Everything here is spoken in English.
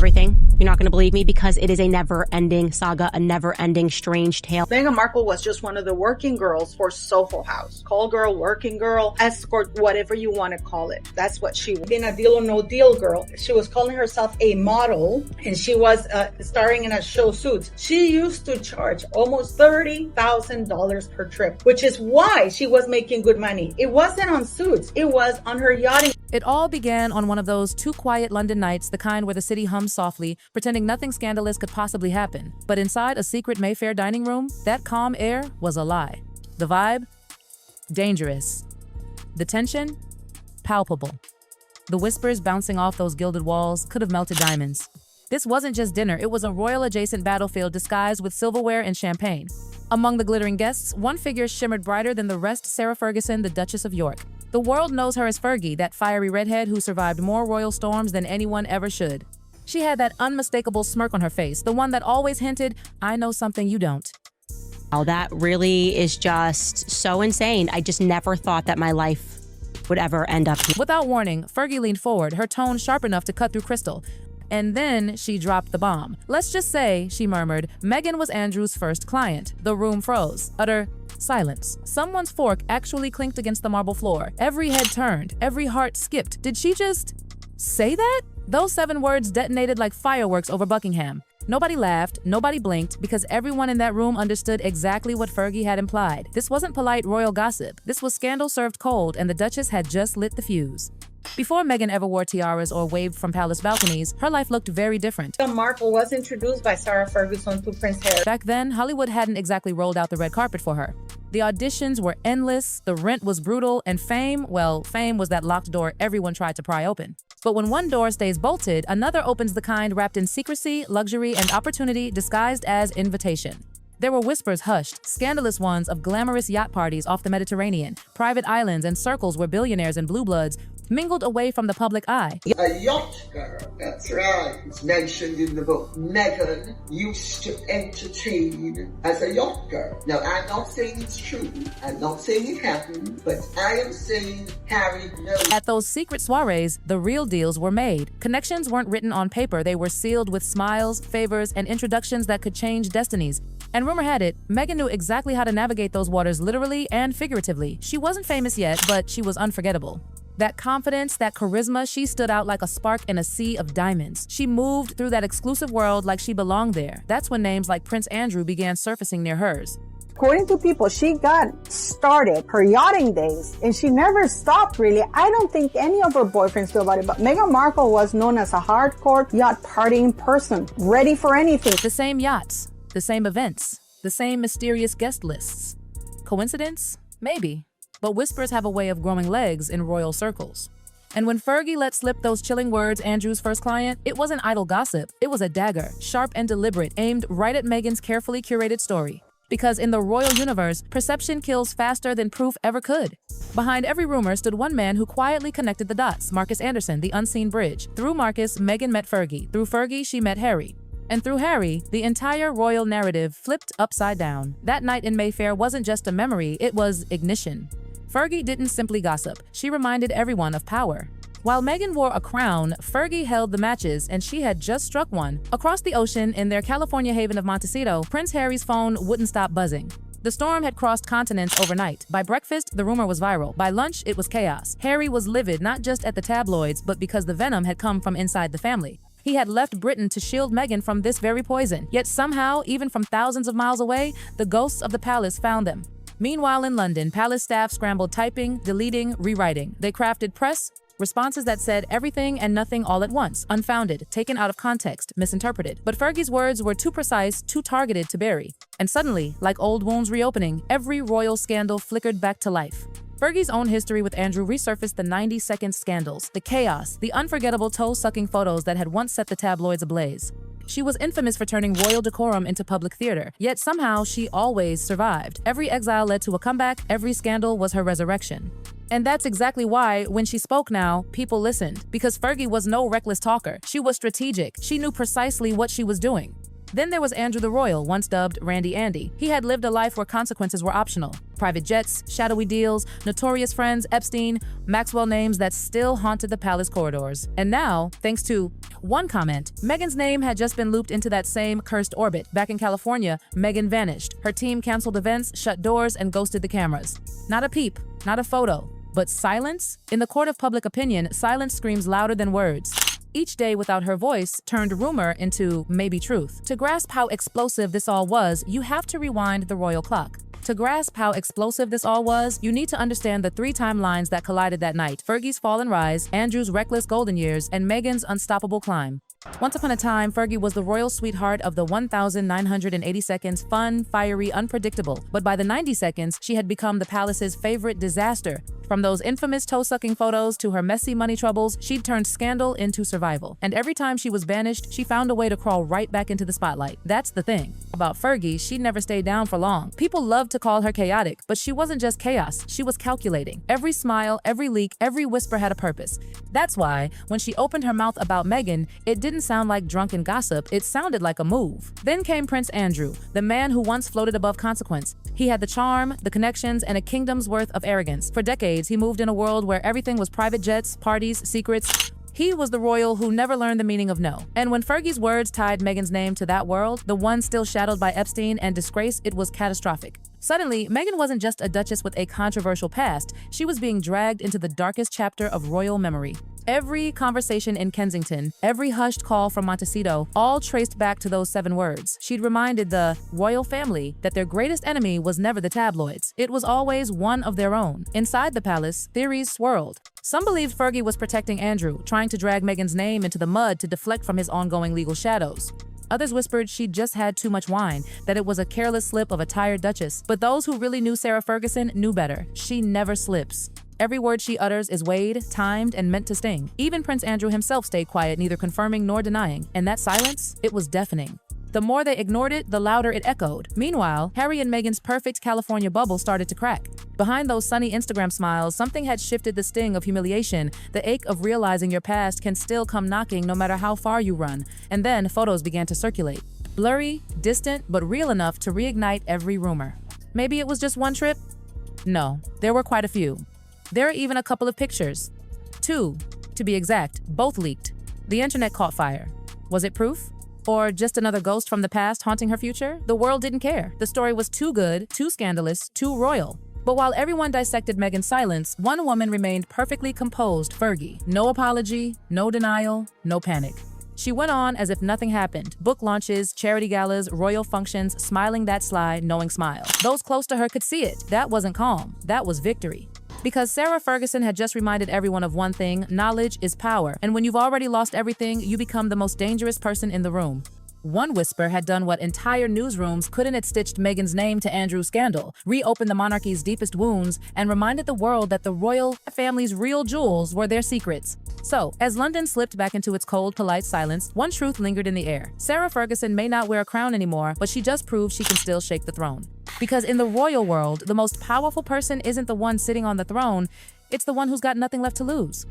everything. You're not going to believe me because it is a never-ending saga, a never-ending strange tale. Meghan Markle was just one of the working girls for Soho House. Call girl, working girl, escort, whatever you want to call it. That's what she was. Being a deal or no deal girl. She was calling herself a model, and she was starring in a show Suits. She used to charge almost $30,000 per trip, which is why she was making good money. It wasn't on Suits. It was on her yachting. It all began on one of those too quiet London nights, the kind where the city hums softly, pretending nothing scandalous could possibly happen. But inside a secret Mayfair dining room, that calm air was a lie. The vibe? Dangerous. The tension? Palpable. The whispers bouncing off those gilded walls could have melted diamonds. This wasn't just dinner, it was a royal-adjacent battlefield disguised with silverware and champagne. Among the glittering guests, one figure shimmered brighter than the rest: Sarah Ferguson, the Duchess of York. The world knows her as Fergie, that fiery redhead who survived more royal storms than anyone ever should. She had that unmistakable smirk on her face, the one that always hinted, I know something you don't. Oh, that really is just so insane. I just never thought that my life would ever end up here. Without warning, Fergie leaned forward, her tone sharp enough to cut through crystal. And then she dropped the bomb. Let's just say, she murmured, Meghan was Andrew's first client. The room froze. Utter silence. Someone's fork actually clinked against the marble floor. Every head turned. Every heart skipped. Did she just say that? Those 7 words detonated like fireworks over Buckingham. Nobody laughed, nobody blinked, because everyone in that room understood exactly what Fergie had implied. This wasn't polite royal gossip. This was scandal served cold, and the Duchess had just lit the fuse. Before Meghan ever wore tiaras or waved from palace balconies, her life looked very different. Meghan Markle was introduced by Sarah Ferguson to Prince Harry. Back then, Hollywood hadn't exactly rolled out the red carpet for her. The auditions were endless, the rent was brutal, and fame, well, fame was that locked door everyone tried to pry open. But when one door stays bolted, another opens, the kind wrapped in secrecy, luxury, and opportunity disguised as invitation. There were whispers hushed, scandalous ones of glamorous yacht parties off the Mediterranean, private islands, and circles where billionaires and blue bloods mingled away from the public eye. A yacht girl, that's right. It's mentioned in the book. Meghan used to entertain as a yacht girl. Now, I'm not saying it's true. I'm not saying it happened, but I am saying Harry knows. At those secret soirees, the real deals were made. Connections weren't written on paper. They were sealed with smiles, favors, and introductions that could change destinies. And rumor had it, Meghan knew exactly how to navigate those waters literally and figuratively. She wasn't famous yet, but she was unforgettable. That confidence, that charisma, she stood out like a spark in a sea of diamonds. She moved through that exclusive world like she belonged there. That's when names like Prince Andrew began surfacing near hers. According to people, she got started her yachting days and she never stopped really. I don't think any of her boyfriends knew about it, but Meghan Markle was known as a hardcore yacht partying person, ready for anything. The same yachts, the same events, the same mysterious guest lists. Coincidence? Maybe. But whispers have a way of growing legs in royal circles. And when Fergie let slip those chilling words, Andrew's first client, it wasn't idle gossip. It was a dagger, sharp and deliberate, aimed right at Meghan's carefully curated story. Because in the royal universe, perception kills faster than proof ever could. Behind every rumor stood one man who quietly connected the dots: Marcus Anderson, the unseen bridge. Through Marcus, Meghan met Fergie. Through Fergie, she met Harry. And through Harry, the entire royal narrative flipped upside down. That night in Mayfair wasn't just a memory, it was ignition. Fergie didn't simply gossip, she reminded everyone of power. While Meghan wore a crown, Fergie held the matches, and she had just struck one. Across the ocean, in their California haven of Montecito, Prince Harry's phone wouldn't stop buzzing. The storm had crossed continents overnight. By breakfast, the rumor was viral. By lunch, it was chaos. Harry was livid, not just at the tabloids, but because the venom had come from inside the family. He had left Britain to shield Meghan from this very poison. Yet somehow, even from thousands of miles away, the ghosts of the palace found them. Meanwhile in London, palace staff scrambled, typing, deleting, rewriting. They crafted press responses that said everything and nothing all at once, unfounded, taken out of context, misinterpreted. But Fergie's words were too precise, too targeted to bury. And suddenly, like old wounds reopening, every royal scandal flickered back to life. Fergie's own history with Andrew resurfaced the 90-second scandals, the chaos, the unforgettable toe-sucking photos that had once set the tabloids ablaze. She was infamous for turning royal decorum into public theater, yet somehow she always survived. Every exile led to a comeback, every scandal was her resurrection. And that's exactly why, when she spoke now, people listened. Because Fergie was no reckless talker. She was strategic. She knew precisely what she was doing. Then there was Andrew the Royal, once dubbed Randy Andy. He had lived a life where consequences were optional. Private jets, shadowy deals, notorious friends, Epstein, Maxwell names that still haunted the palace corridors. And now, thanks to one comment, Meghan's name had just been looped into that same cursed orbit. Back in California, Meghan vanished. Her team canceled events, shut doors, and ghosted the cameras. Not a peep, not a photo. But silence? In the court of public opinion, silence screams louder than words. Each day without her voice turned rumor into maybe truth. To grasp how explosive this all was, you have to rewind the royal clock. To grasp how explosive this all was, you need to understand the 3 timelines that collided that night: Fergie's fall and rise, Andrew's reckless golden years, and Meghan's unstoppable climb. Once upon a time, Fergie was the royal sweetheart of the 1,980 seconds, fun, fiery, unpredictable. But by the 90 seconds, she had become the palace's favorite disaster. From those infamous toe-sucking photos to her messy money troubles, she'd turned scandal into survival. And every time she was banished, she found a way to crawl right back into the spotlight. That's the thing. About Fergie, she never stayed down for long. People loved to call her chaotic, but she wasn't just chaos, she was calculating. Every smile, every leak, every whisper had a purpose. That's why, when she opened her mouth about Meghan, it didn't sound like drunken gossip, it sounded like a move. Then came Prince Andrew, the man who once floated above consequence. He had the charm, the connections, and a kingdom's worth of arrogance. For decades, he moved in a world where everything was private jets, parties, secrets. He was the royal who never learned the meaning of no. And when Fergie's words tied Meghan's name to that world, the one still shadowed by Epstein and disgrace, it was catastrophic. Suddenly, Meghan wasn't just a duchess with a controversial past, she was being dragged into the darkest chapter of royal memory. Every conversation in Kensington, every hushed call from Montecito, all traced back to those 7 words. She'd reminded the royal family that their greatest enemy was never the tabloids. It was always one of their own. Inside the palace, theories swirled. Some believed Fergie was protecting Andrew, trying to drag Meghan's name into the mud to deflect from his ongoing legal shadows. Others whispered she'd just had too much wine, that it was a careless slip of a tired duchess. But those who really knew Sarah Ferguson knew better. She never slips. Every word she utters is weighed, timed, and meant to sting. Even Prince Andrew himself stayed quiet, neither confirming nor denying. And that silence, it was deafening. The more they ignored it, the louder it echoed. Meanwhile, Harry and Meghan's perfect California bubble started to crack. Behind those sunny Instagram smiles, something had shifted. The sting of humiliation, the ache of realizing your past can still come knocking no matter how far you run. And then photos began to circulate. Blurry, distant, but real enough to reignite every rumor. Maybe it was just one trip? No, there were quite a few. There are even a couple of pictures. 2, to be exact, both leaked. The internet caught fire. Was it proof? Or just another ghost from the past haunting her future? The world didn't care. The story was too good, too scandalous, too royal. But while everyone dissected Meghan's silence, one woman remained perfectly composed: Fergie. No apology, no denial, no panic. She went on as if nothing happened. Book launches, charity galas, royal functions, smiling that sly, knowing smile. Those close to her could see it. That wasn't calm. That was victory. Because Sarah Ferguson had just reminded everyone of one thing: knowledge is power. And when you've already lost everything, you become the most dangerous person in the room. One whisper had done what entire newsrooms couldn't. It stitched Meghan's name to Andrew's scandal, reopened the monarchy's deepest wounds, and reminded the world that the royal family's real jewels were their secrets. So, as London slipped back into its cold, polite silence, one truth lingered in the air. Sarah Ferguson may not wear a crown anymore, but she just proved she can still shake the throne. Because in the royal world, the most powerful person isn't the one sitting on the throne, it's the one who's got nothing left to lose.